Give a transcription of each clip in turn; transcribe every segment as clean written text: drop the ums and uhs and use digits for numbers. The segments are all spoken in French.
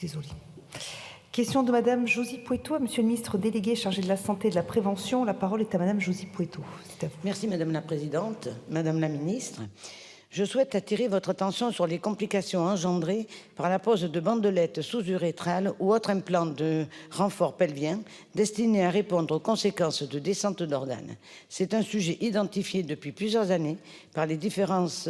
désolée. Question de Madame Josie Pouetto à Monsieur le ministre délégué chargé de la Santé et de la Prévention. La parole est à Madame Josie Pouetto. C'est à vous. Merci Madame la Présidente, Madame la Ministre. Je souhaite attirer votre attention sur les complications engendrées par la pose de bandelettes sous-urétrales ou autres implants de renfort pelvien destinés à répondre aux conséquences de descente d'organes. C'est un sujet identifié depuis plusieurs années par les diverses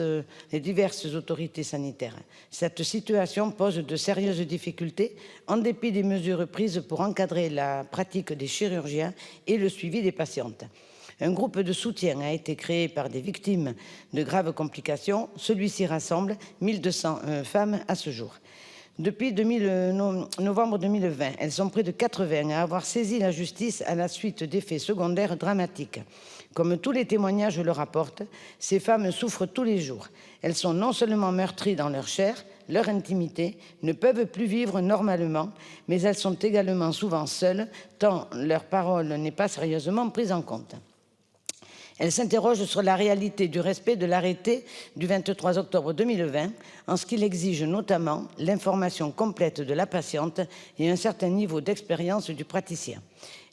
autorités sanitaires. Cette situation pose de sérieuses difficultés en dépit des mesures prises pour encadrer la pratique des chirurgiens et le suivi des patientes. Un groupe de soutien a été créé par des victimes de graves complications. Celui-ci rassemble 1200 femmes à ce jour. Depuis novembre 2020, elles sont près de 80 à avoir saisi la justice à la suite d'effets secondaires dramatiques. Comme tous les témoignages le rapportent, ces femmes souffrent tous les jours. Elles sont non seulement meurtries dans leur chair, leur intimité, ne peuvent plus vivre normalement, mais elles sont également souvent seules, tant leur parole n'est pas sérieusement prise en compte. Elle s'interroge sur la réalité du respect de l'arrêté du 23 octobre 2020, en ce qu'il exige notamment l'information complète de la patiente et un certain niveau d'expérience du praticien.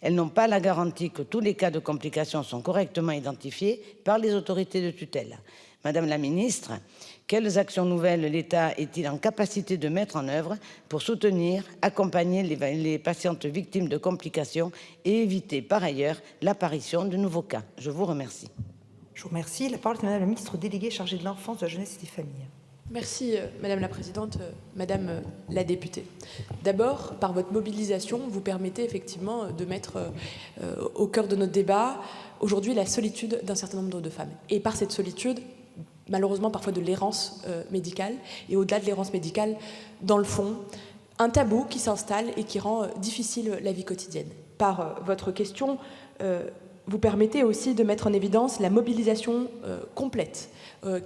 Elles n'ont pas la garantie que tous les cas de complications sont correctement identifiés par les autorités de tutelle. Madame la Ministre, quelles actions nouvelles l'État est-il en capacité de mettre en œuvre pour soutenir, accompagner les patientes victimes de complications et éviter par ailleurs l'apparition de nouveaux cas? Je vous remercie. Je vous remercie. La parole est à Madame la ministre déléguée chargée de l'enfance, de la jeunesse et des familles. Merci Madame la Présidente, Madame la députée. D'abord, par votre mobilisation, vous permettez effectivement de mettre au cœur de notre débat aujourd'hui la solitude d'un certain nombre de femmes. Et par cette solitude, malheureusement parfois de l'errance médicale, et au-delà de l'errance médicale, dans le fond, un tabou qui s'installe et qui rend difficile la vie quotidienne. Par votre question, vous permettez aussi de mettre en évidence la mobilisation complète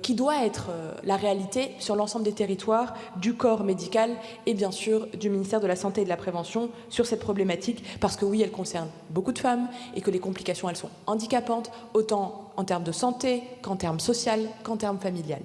qui doit être la réalité sur l'ensemble des territoires du corps médical et bien sûr du ministère de la Santé et de la Prévention sur cette problématique, parce que oui, elle concerne beaucoup de femmes et que les complications, elles sont handicapantes, autant en termes de santé qu'en termes social, qu'en termes familial.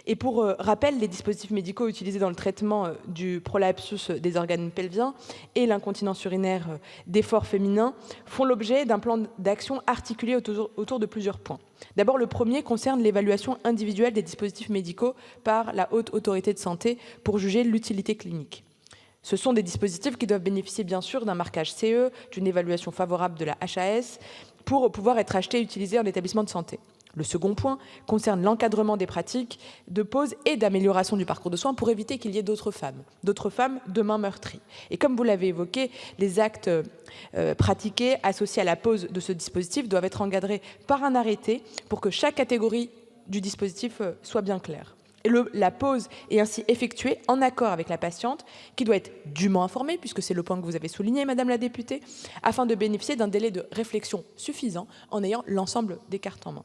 Et pour rappel, les dispositifs médicaux utilisés dans le traitement du prolapsus des organes pelviens et l'incontinence urinaire d'effort féminin font l'objet d'un plan d'action articulé autour de plusieurs points. D'abord, le premier concerne l'évaluation individuelle des dispositifs médicaux par la Haute Autorité de Santé pour juger l'utilité clinique. Ce sont des dispositifs qui doivent bénéficier bien sûr d'un marquage CE, d'une évaluation favorable de la HAS pour pouvoir être achetés et utilisés en établissement de santé. Le second point concerne l'encadrement des pratiques de pause et d'amélioration du parcours de soins pour éviter qu'il y ait d'autres femmes demain meurtries. Et comme vous l'avez évoqué, les actes pratiqués associés à la pause de ce dispositif doivent être encadrés par un arrêté pour que chaque catégorie du dispositif soit bien claire. Et la pause est ainsi effectuée en accord avec la patiente qui doit être dûment informée, puisque c'est le point que vous avez souligné, Madame la députée, afin de bénéficier d'un délai de réflexion suffisant en ayant l'ensemble des cartes en main.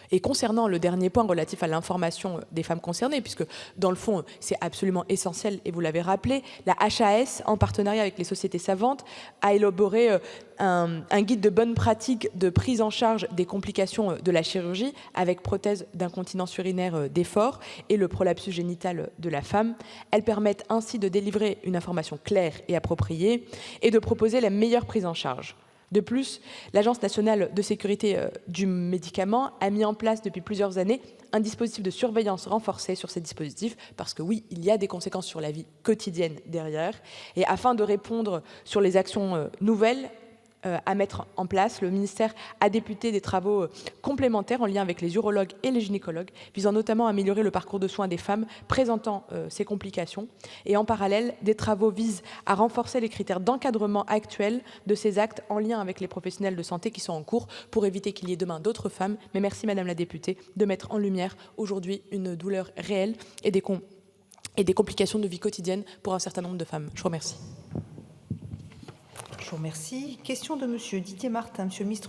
Et concernant le dernier point relatif à l'information des femmes concernées, puisque dans le fond, c'est absolument essentiel, et vous l'avez rappelé, la HAS, en partenariat avec les sociétés savantes, a élaboré un guide de bonne pratique de prise en charge des complications de la chirurgie avec prothèse d'incontinence urinaire d'effort et le prolapsus génital de la femme. Elles permettent ainsi de délivrer une information claire et appropriée et de proposer la meilleure prise en charge. De plus, l'Agence nationale de sécurité du médicament a mis en place depuis plusieurs années un dispositif de surveillance renforcée sur ces dispositifs, parce que oui, il y a des conséquences sur la vie quotidienne derrière. Et afin de répondre sur les actions nouvelles à mettre en place, le ministère a débuté des travaux complémentaires en lien avec les urologues et les gynécologues, visant notamment à améliorer le parcours de soins des femmes présentant ces complications. Et en parallèle, des travaux visent à renforcer les critères d'encadrement actuels de ces actes en lien avec les professionnels de santé qui sont en cours pour éviter qu'il y ait demain d'autres femmes. Mais merci Madame la députée de mettre en lumière aujourd'hui une douleur réelle et des complications de vie quotidienne pour un certain nombre de femmes. Je vous remercie. Je vous remercie. Question de Monsieur Didier Martin, Monsieur le ministre